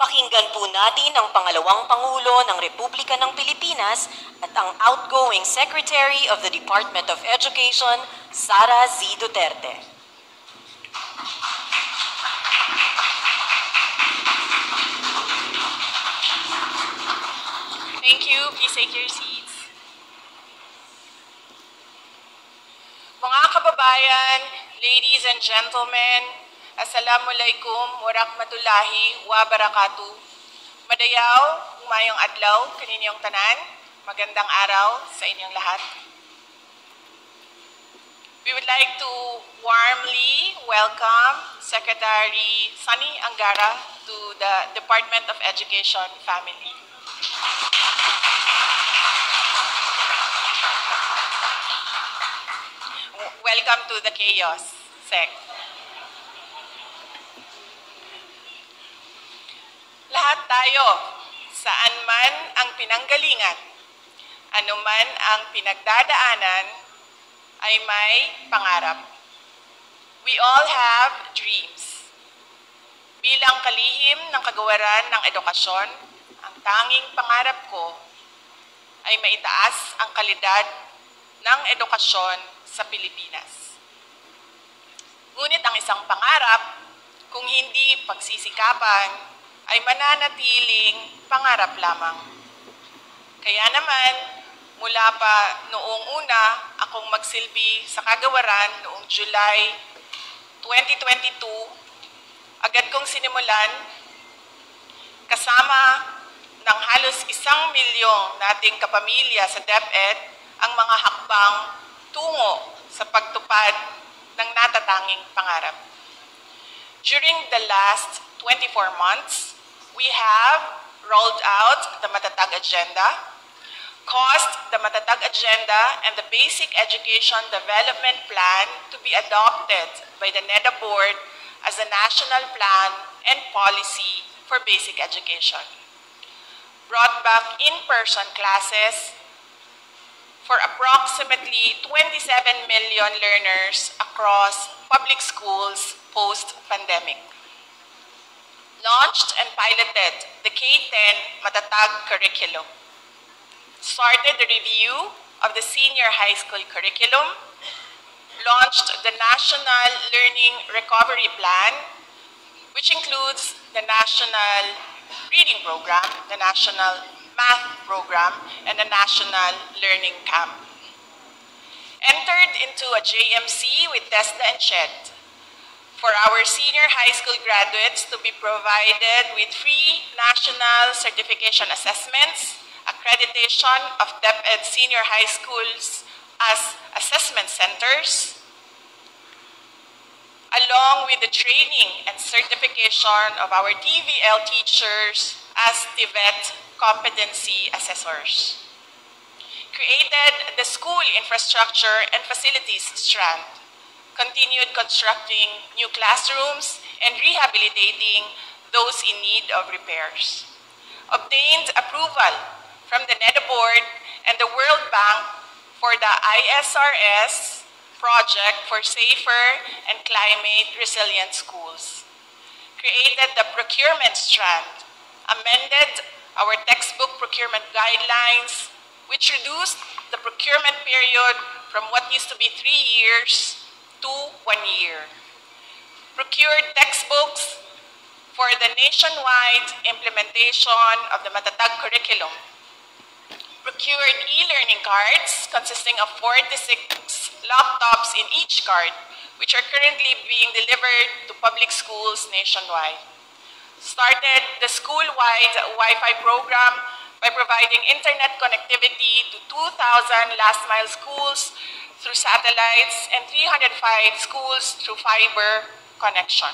Pakinggan po natin ang pangalawang Pangulo ng Republika ng Pilipinas at ang outgoing Secretary of the Department of Education, Sara Z. Duterte. Thank you. Please take your seats. Mga kababayan, ladies and gentlemen, Assalamualaikum warahmatullahi wabarakatuh. Madayaw, umayong adlaw, kaninyong tanan, magandang araw sa inyong lahat. We would like to warmly welcome Secretary Sunny Angara to the Department of Education family. Welcome to the chaos, Sec. Lahat tayo, saan man ang pinanggalingan, anuman ang pinagdadaanan, ay may pangarap. We all have dreams. Bilang kalihim ng kagawaran ng edukasyon, ang tanging pangarap ko ay maitaas ang kalidad ng edukasyon sa Pilipinas. Ngunit ang isang pangarap, kung hindi pagsisikapan, ay mananatiling pangarap lamang. Kaya naman, mula pa noong una akong magsilbi sa kagawaran noong July 2022, agad kong sinimulan kasama ng halos 1 milyong nating kapamilya sa DepEd ang mga hakbang tungo sa pagtupad ng natatanging pangarap. During the last 24 months, we have rolled out the Matatag Agenda, caused the Matatag Agenda and the Basic Education Development Plan to be adopted by the NEDA Board as a national plan and policy for basic education. Brought back in-person classes for approximately 27 million learners across public schools post-pandemic. Launched and piloted the K-10 Matatag curriculum. Started the review of the senior high school curriculum. Launched the National Learning Recovery Plan, which includes the National Reading Program, the National Math Program, and the National Learning Camp. Entered into a JMC with TESDA and SHED for our senior high school graduates to be provided with free national certification assessments, accreditation of DepEd senior high schools as assessment centers, along with the training and certification of our TVL teachers as TVET competency assessors. Created the school infrastructure and facilities strand, continued constructing new classrooms and rehabilitating those in need of repairs. Obtained approval from the NEDA Board and the World Bank for the ISRS project for safer and climate-resilient schools. Created the procurement strand, amended our textbook procurement guidelines, which reduced the procurement period from what used to be 3 years to 1 year. Procured textbooks for the nationwide implementation of the Matatag curriculum. Procured e-learning cards consisting of 46 laptops in each card, which are currently being delivered to public schools nationwide. Started the school-wide Wi-Fi program by providing internet connectivity to 2,000 last-mile schools through satellites and 305 schools through fiber connection.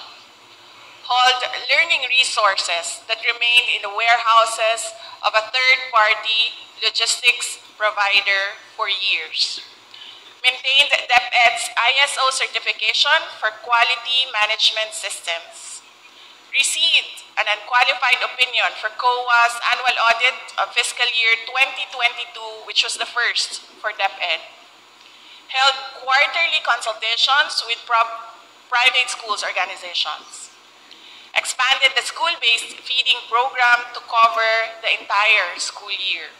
Hauled learning resources that remained in the warehouses of a third-party logistics provider for years. Maintained DepEd's ISO certification for quality management systems. Received an unqualified opinion for COA's annual audit of fiscal year 2022, which was the first for DepEd. Held quarterly consultations with private schools organizations. expanded the school-based feeding program to cover the entire school year,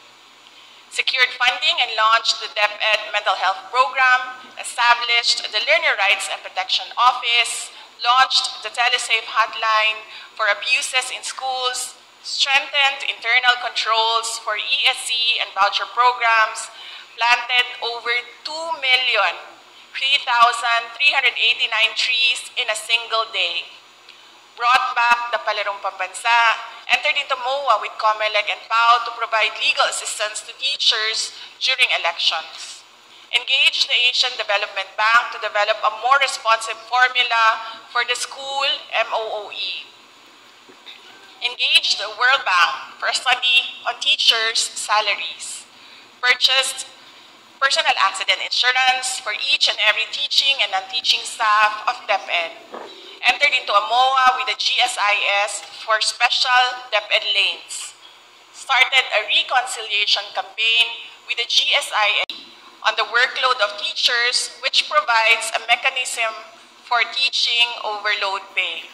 secured funding and launched the DepEd Mental Health Program, established the Learner Rights and Protection Office, launched the TeleSafe Hotline for abuses in schools, strengthened internal controls for ESC and voucher programs, planted over 2,003,389 trees in a single day, brought back the Palarong Pambansa, entered into MOA with COMELEC and PAO to provide legal assistance to teachers during elections, engaged the Asian Development Bank to develop a more responsive formula for the school MOOE, engaged the World Bank for a study on teachers' salaries, purchased personal accident insurance for each and every teaching and non-teaching staff of DepEd, entered into a MOA with the GSIS for special DepEd lanes, started a reconciliation campaign with the GSIS on the workload of teachers, which provides a mechanism for teaching overload pay,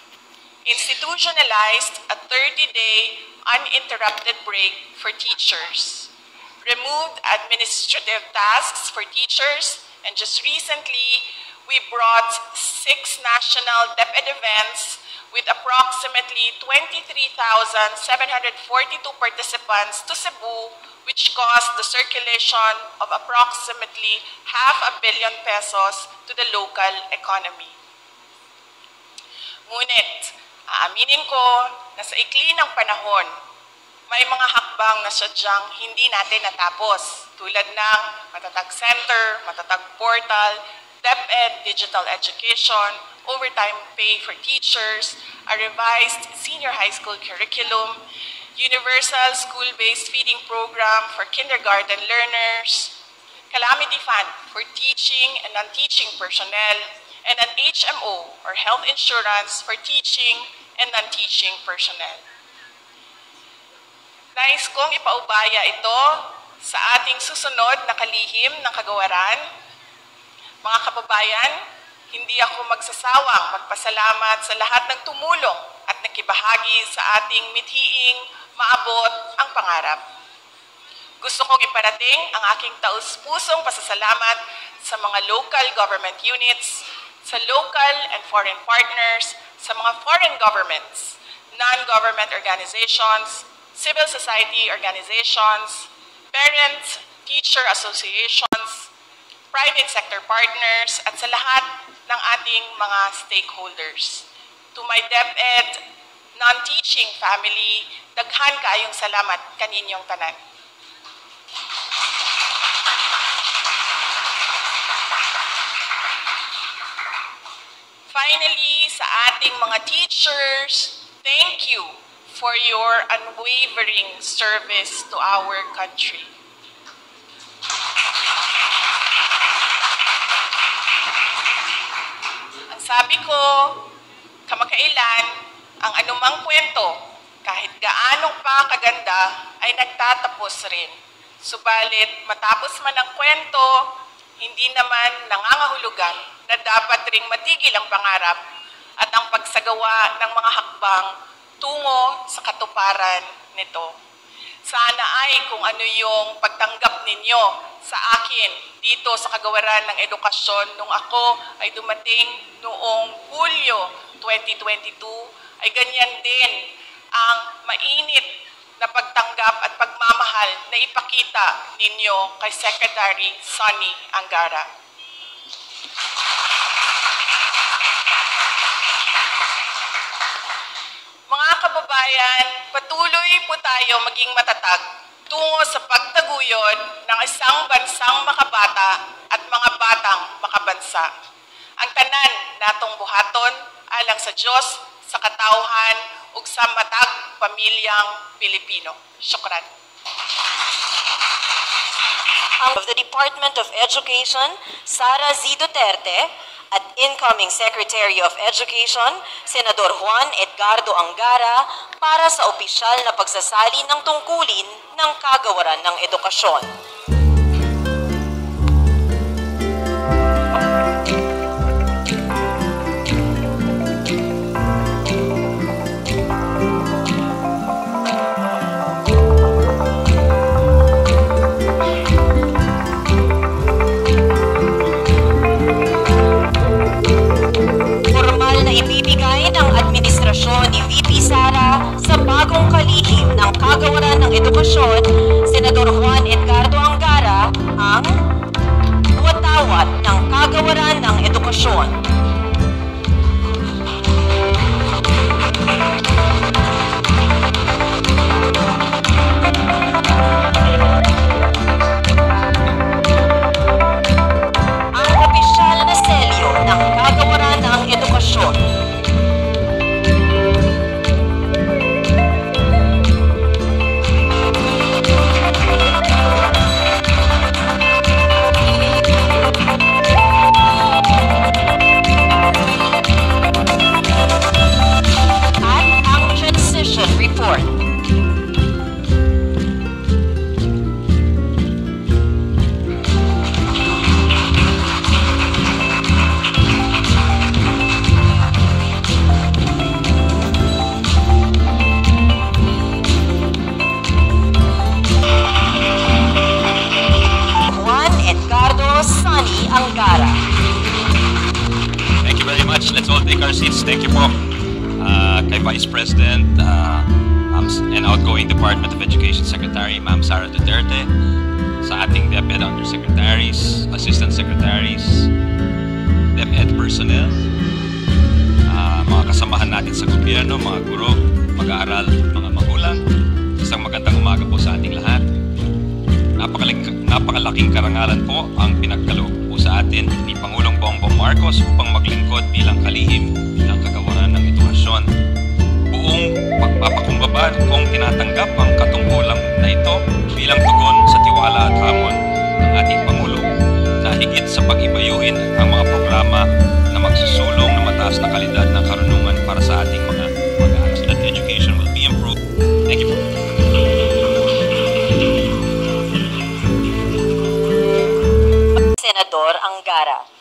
institutionalized a 30-day uninterrupted break for teachers, removed administrative tasks for teachers, and just recently, we brought 6 national DepEd events with approximately 23,742 participants to Cebu, which caused the circulation of approximately ₱500 million to the local economy. Ngunit, aaminin ko na sa ikli ng panahon, may mga hakbang na sadyang hindi natin natapos, tulad ng Matatag Center, Matatag Portal, DepEd Digital Education, overtime pay for teachers, a revised senior high school curriculum, universal school-based feeding program for kindergarten learners, calamity fund for teaching and non-teaching personnel, and an HMO or health insurance for teaching and non-teaching personnel. Nais kong ipaubaya ito sa ating susunod na kalihim ng kagawaran. Mga kababayan, hindi ako magsasawang magpasalamat sa lahat ng tumulong at nakibahagi sa ating mithiing maabot ang pangarap. Gusto kong iparating ang aking taus-pusong pasasalamat sa mga local government units, sa local and foreign partners, sa mga foreign governments, non-government organizations, civil society organizations, parents, teacher associations, private sector partners, at sa lahat ng ating mga stakeholders. To my DepEd non-teaching family, daghan kayong salamat kaninyong tanan. Finally, sa ating mga teachers, thank you for your unwavering service to our country. Ang sabi ko, kamakailan, ang anumang kwento, kahit gaano pa kaganda, ay nagtatapos rin. Subalit, matapos man ang kwento, hindi naman nangangahulugan na dapat ring matigil ang pangarap at ang pagsagawa ng mga hakbang tungo sa katuparan nito. Sana ay kung ano yung pagtanggap ninyo sa akin dito sa Kagawaran ng Edukasyon nung ako ay dumating noong Hulyo 2022, ay ganyan din ang mainit na pagtanggap at pagmamahal na ipakita ninyo kay Secretary Sonny Angara. Mga kababayan, patuloy po tayo maging matatag tungo sa pagtaguyod ng isang bansang makabata at mga batang makabansa. Ang tanan natong buhaton alang sa Diyos, sa katawhan, ug sa matag pamilyang Pilipino. Syukran. Of the Department of Education, Sara Z. Duterte, at incoming Secretary of Education, Senador Juan Edgardo Angara, para sa opisyal na pagsasali ng tungkulin ng Kagawaran ng Edukasyon. bagong kalihim ng Kagawaran ng Edukasyon, Senador Juan Edgardo Angara, ang watawat ng Kagawaran ng Edukasyon. Ang opisyal na selyo ng Kagawaran ng Edukasyon. Report. Juan Edgardo Sonny Angara. Thank you very much. Let's all take our seats. Thank you po. Kay Vice President and outgoing Department of Education Secretary, Ma'am Sara Duterte, sa ating DepEd Undersecretaries, Assistant Secretaries, DepEd personnel, mga kasamahan natin sa gobyerno, mga guro, mag-aaral, mga magulang, isang magandang umaga po sa ating lahat. Napakalaking karangalan po ang pinagkaloob po sa atin ni Pangulong Bongbong Marcos upang maglingkod bilang kalihim ng Kagawaran ng Edukasyon. Buong pagpapakumbaba kung tinatanggap ang katungkulang na ito bilang tugon sa tiwala at hamon ng ating Pangulo na higit sa pag-ibayuhin ang mga programa na magsusulong na mataas na kalidad ng karunungan para sa ating mga mag-aaral. That education will be improved. Thank you. Senador Angara.